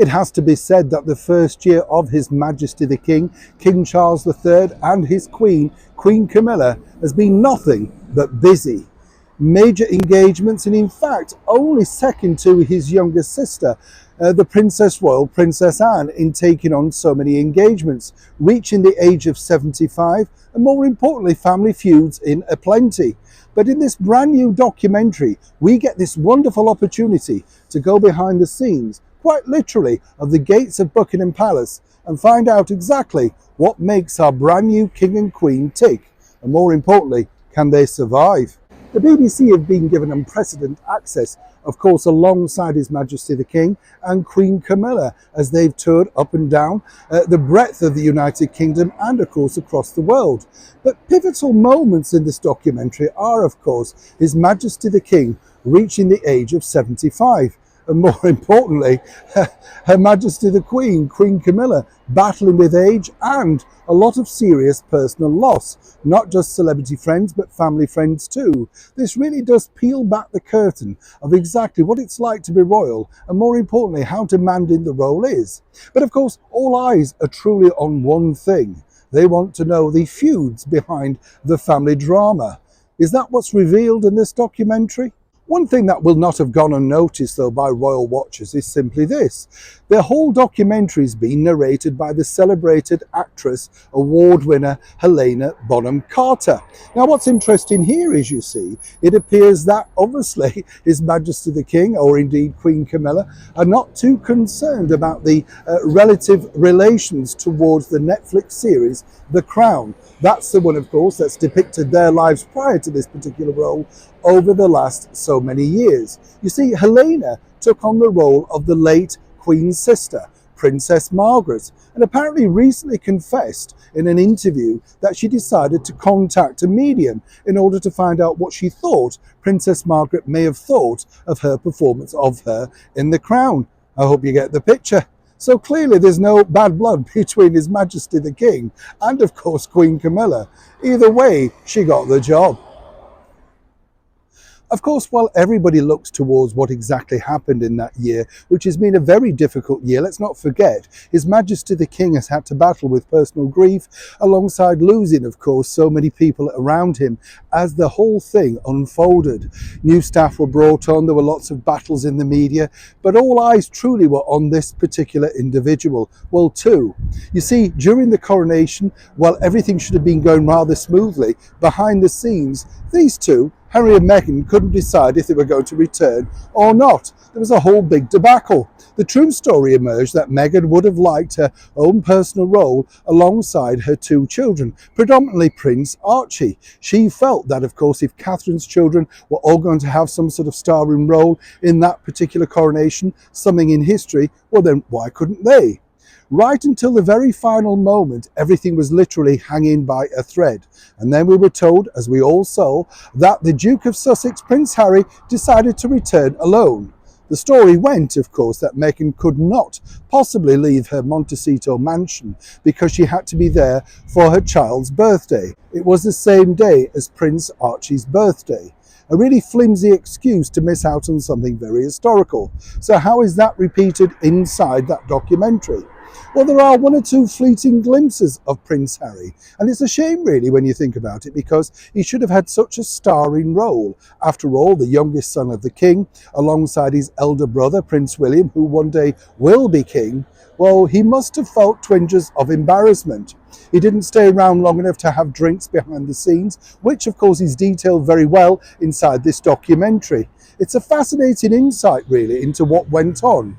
It has to be said that the first year of His Majesty the King, King Charles III, and his Queen, Queen Camilla, has been nothing but busy. Major engagements, and in fact only second to his younger sister, the Princess Royal, Princess Anne, in taking on so many engagements, reaching the age of 75, and more importantly, family feuds in aplenty. But in this brand new documentary, we get this wonderful opportunity to go behind the scenes, quite literally, of the gates of Buckingham Palace and find out exactly what makes our brand new King and Queen tick, and more importantly, can they survive? The BBC have been given unprecedented access, of course, alongside His Majesty the King and Queen Camilla, as they've toured up and down the breadth of the United Kingdom and, of course, across the world. But pivotal moments in this documentary are, of course, His Majesty the King reaching the age of 75. And more importantly, Her Majesty the Queen, Queen Camilla, battling with age and a lot of serious personal loss. Not just celebrity friends, but family friends too. This really does peel back the curtain of exactly what it's like to be royal, and more importantly, how demanding the role is. But of course, all eyes are truly on one thing. They want to know the feuds behind the family drama. Is that what's revealed in this documentary? One thing that will not have gone unnoticed, though, by royal watchers is simply this. The whole documentary is being narrated by the celebrated actress, award winner Helena Bonham Carter. Now, what's interesting here is, you see, it appears that obviously His Majesty the King, or indeed Queen Camilla, are not too concerned about the relative relations towards the Netflix series The Crown. That's the one, of course, that's depicted their lives prior to this particular role over the last so many years. You see, Helena took on the role of the late Queen's sister, Princess Margaret, and apparently recently confessed in an interview that she decided to contact a medium in order to find out what she thought Princess Margaret may have thought of her performance of her in The Crown. I hope you get the picture. So clearly there's no bad blood between His Majesty the King and, of course, Queen Camilla. Either way, she got the job. Of course, while everybody looks towards what exactly happened in that year, which has been a very difficult year, let's not forget, His Majesty the King has had to battle with personal grief, alongside losing, of course, so many people around him as the whole thing unfolded. New staff were brought on, there were lots of battles in the media, but all eyes truly were on this particular individual. Well, two. You see, during the coronation, while everything should have been going rather smoothly, behind the scenes, these two, Harry and Meghan, couldn't decide if they were going to return or not. There was a whole big debacle. The true story emerged that Meghan would have liked her own personal role alongside her two children, predominantly Prince Archie. She felt that, of course, if Catherine's children were all going to have some sort of starring role in that particular coronation, something in history, well then why couldn't they? Right until the very final moment, everything was literally hanging by a thread. And then we were told, as we all saw, that the Duke of Sussex, Prince Harry, decided to return alone. The story went, of course, that Meghan could not possibly leave her Montecito mansion because she had to be there for her child's birthday. It was the same day as Prince Archie's birthday. A really flimsy excuse to miss out on something very historical. So how is that repeated inside that documentary? Well, there are one or two fleeting glimpses of Prince Harry, and it's a shame really when you think about it, because he should have had such a starring role. After all, the youngest son of the king, alongside his elder brother, Prince William, who one day will be king, well, he must have felt twinges of embarrassment. He didn't stay around long enough to have drinks behind the scenes, which of course is detailed very well inside this documentary. It's a fascinating insight really into what went on.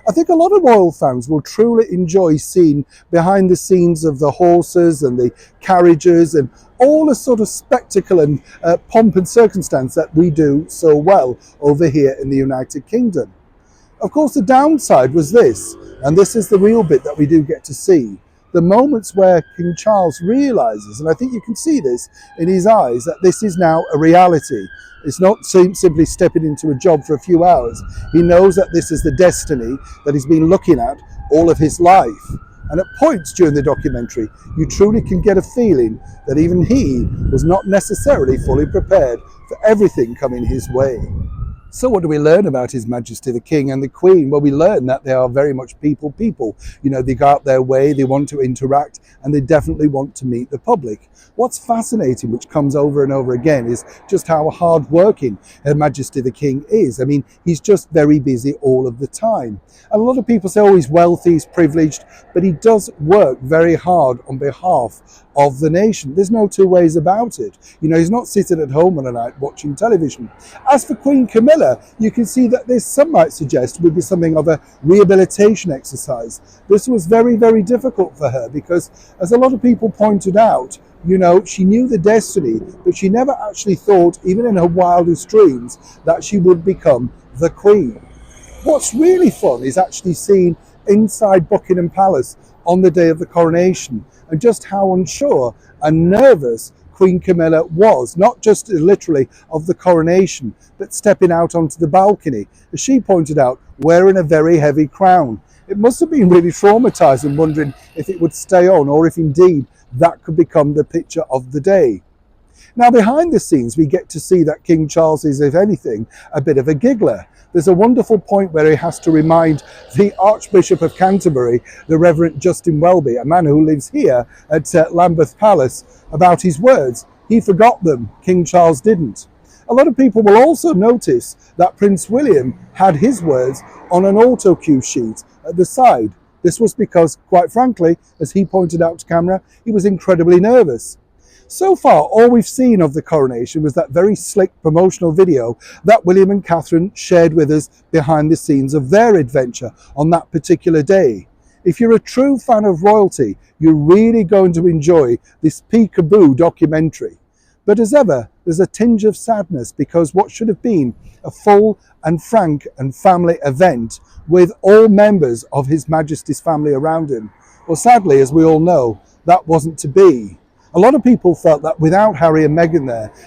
I think a lot of royal fans will truly enjoy seeing behind the scenes of the horses and the carriages and all the sort of spectacle and pomp and circumstance that we do so well over here in the United Kingdom. Of course, the downside was this, and this is the real bit that we do get to see. The moments where King Charles realises, and I think you can see this in his eyes, that this is now a reality. It's not simply stepping into a job for a few hours. He knows that this is the destiny that he's been looking at all of his life. And at points during the documentary, you truly can get a feeling that even he was not necessarily fully prepared for everything coming his way. So what do we learn about His Majesty the King and the Queen? Well, we learn that they are very much people. You know, they go out their way, they want to interact, and they definitely want to meet the public. What's fascinating, which comes over and over again, is just how hard-working Her Majesty the King is. I mean, he's just very busy all of the time. And a lot of people say, oh, he's wealthy, he's privileged, but he does work very hard on behalf of the nation. There's no two ways about it. You know, he's not sitting at home on a night watching television. As for Queen Camilla, you can see that this, some might suggest, would be something of a rehabilitation exercise. This was very, very difficult for her because, as a lot of people pointed out, you know, she knew the destiny, but she never actually thought, even in her wildest dreams, that she would become the Queen. What's really fun is actually seeing inside Buckingham Palace on the day of the coronation, and just how unsure and nervous Queen Camilla was, not just literally of the coronation, but stepping out onto the balcony, as she pointed out, wearing a very heavy crown. It must have been really traumatizing, wondering if it would stay on or if indeed that could become the picture of the day. Now, behind the scenes, we get to see that King Charles is, if anything, a bit of a giggler. There's a wonderful point where he has to remind the Archbishop of Canterbury, the Reverend Justin Welby, a man who lives here at Lambeth Palace, about his words. He forgot them, King Charles didn't. A lot of people will also notice that Prince William had his words on an auto cue sheet at the side. This was because, quite frankly, as he pointed out to camera, he was incredibly nervous. So far, all we've seen of the coronation was that very slick promotional video that William and Catherine shared with us behind the scenes of their adventure on that particular day. If you're a true fan of royalty, you're really going to enjoy this peekaboo documentary. But as ever, there's a tinge of sadness because what should have been a full and frank and family event with all members of His Majesty's family around him, well, sadly, as we all know, that wasn't to be. A lot of people felt that without Harry and Meghan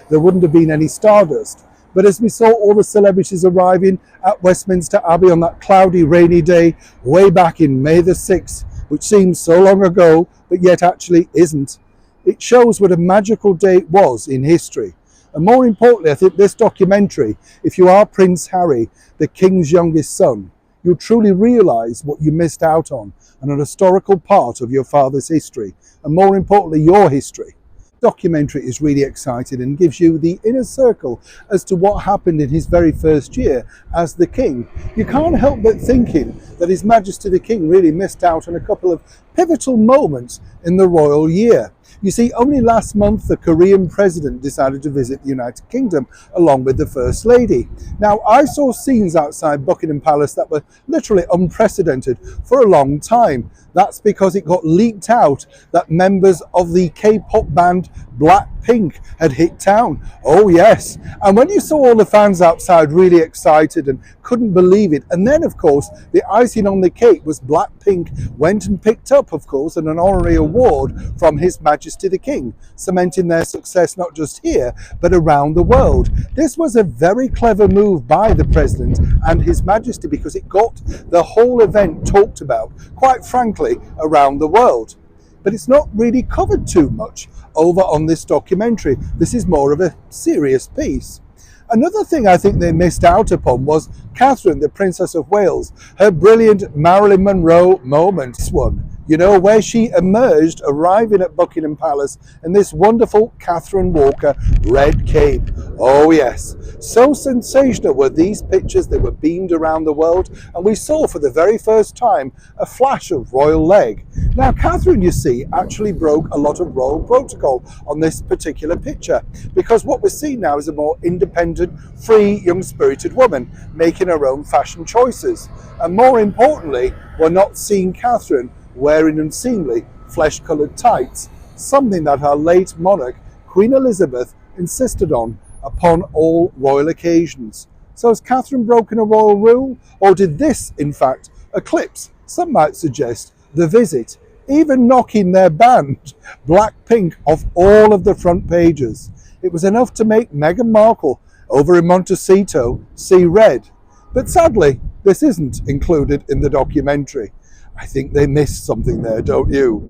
there wouldn't have been any Stardust. But as we saw all the celebrities arriving at Westminster Abbey on that cloudy, rainy day, way back in May the 6th, which seems so long ago, but yet actually isn't, it shows what a magical day it was in history. And more importantly, I think this documentary, if you are Prince Harry, the King's youngest son, you'll truly realise what you missed out on, and an historical part of your father's history, and more importantly, your history. The documentary is really exciting and gives you the inner circle as to what happened in his very first year as the King. You can't help but thinking that His Majesty the King really missed out on a couple of pivotal moments in the royal year. You see, only last month the Korean president decided to visit the United Kingdom along with the First Lady. Now, I saw scenes outside Buckingham Palace that were literally unprecedented for a long time. That's because it got leaked out that members of the K-pop band Blackpink had hit town. Oh yes, and when you saw all the fans outside really excited and couldn't believe it, and then of course the icing on the cake was Blackpink went and picked up, of course, an honorary award from His Majesty the King, cementing their success not just here but around the world. This was a very clever move by the President and His Majesty because it got the whole event talked about, quite frankly, around the world. But it's not really covered too much over on this documentary. This is more of a serious piece. Another thing I think they missed out upon was Catherine, the Princess of Wales, her brilliant Marilyn Monroe moment. This one, you know, where she emerged arriving at Buckingham Palace in this wonderful Catherine Walker red cape. Oh yes, so sensational were these pictures. They were beamed around the world, and we saw for the very first time a flash of royal leg. Now, Catherine, you see, actually broke a lot of royal protocol on this particular picture, because what we're seeing now is a more independent, free, young-spirited woman making her own fashion choices. And more importantly, we're not seeing Catherine wearing unseemly flesh-coloured tights, something that our late monarch, Queen Elizabeth, insisted on upon all royal occasions. So has Catherine broken a royal rule, or did this, in fact, eclipse, some might suggest, the visit, even knocking their band, Blackpink, off all of the front pages? It was enough to make Meghan Markle over in Montecito see red. But sadly, this isn't included in the documentary. I think they missed something there, don't you?